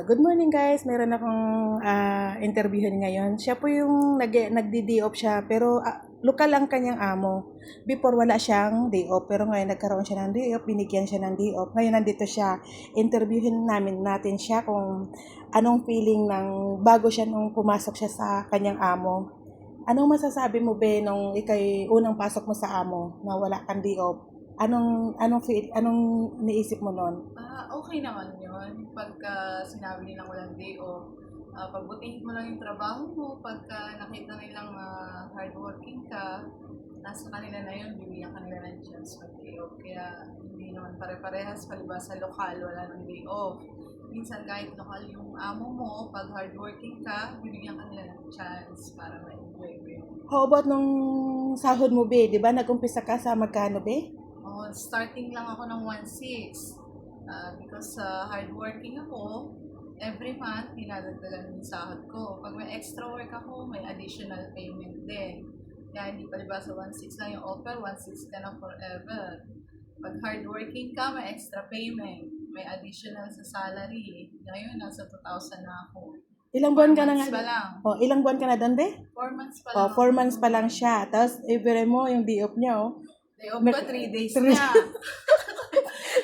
Good morning guys. Meron akong interviewin ngayon. Siya po yung nagdi-day off siya pero lokal ang kanyang amo. Before wala siyang day off pero ngayon nagkaroon siya ng day off, binigyan siya ng day off. Ngayon nandito siya. Interviewin natin siya kung anong feeling ng bago siya nung pumasok siya sa kanyang amo. Anong masasabi mo be nung ikay unang pasok mo sa amo na wala kang day off? Anong niisip mo noon? Okay naman yun. Pagka sinabi nilang walang day off, pagbutihin mo lang yung trabaho mo. Pagka nakita nilang hardworking ka, nasa kanila na yun, bibigyan kanila ng chance mag day off. Kaya hindi naman pare-parehas, palibas sa lokal, wala ng day off. Minsan kahit lokal yung amo mo, pag hardworking ka, bibigyan kanila ng chance para ma-enjoy mo yun. How about nung sahod mo be? Di ba nag-umpisa ka sa magkano be? Starting lang ako ng 1.6. Because hardworking ako, every month, dinadagdagan yung sahod ko. Pag may extra work ako, may additional payment din. Kaya hindi palibas sa 1.6 lang yung offer, 1.6 ka na forever. Pag hardworking ka, may extra payment. May additional sa salary. Ngayon, nasa 2,000 na ako. Ilang buwan ka na 4 months nga? pa lang. Ilang buwan ka na doon be? 4 months pa lang. 4 months pa lang siya. Tapos, every mo yung day off niya, Day off pa, 3 days na.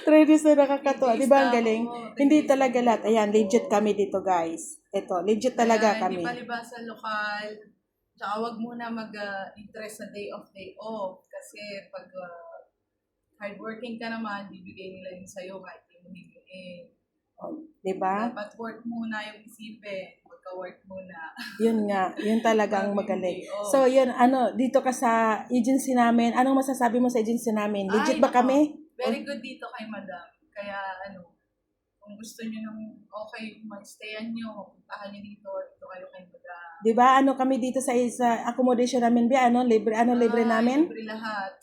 3 days na nakakatuwa. Di ba ang galing? Oo, Hindi talaga lahat. Ayan, legit kami dito guys. Ito, legit talaga Kaya kami. hindi palibas sa lokal. Tsaka wag muna mag-interest sa day off. Kasi pag hardworking ka naman, bibigay nila yung sa'yo kahit hindi mo hingin. Di ba? Dapat work muna yung isipin. Magka-work muna. Yun nga, yun talagang Bago yung magaling. day off. So, yun, dito ka sa agency namin. Anong masasabi mo sa agency namin? Legit Ay, ba nako. kami? Very good dito kay madam. Kaya kung gusto nyo ng okay, mag-stayan nyo, puntahan nyo dito kayo kay madam. Di ba? Kami dito sa accommodation namin, libre namin? Libre lahat.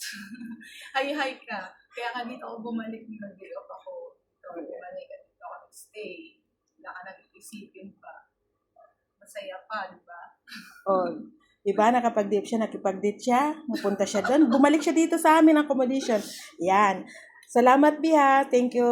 Hi ka. Kaya ka dito ako bumalik nung nag-day off ako. Bumalik ka dito ako nag-stay. Wala ka nag-iisipin pa. Masaya pa, di ba? Di ba? Nakipag-date siya, napunta siya doon. Bumalik siya dito sa amin accommodation. Yan. Salamat, Biha. Thank you.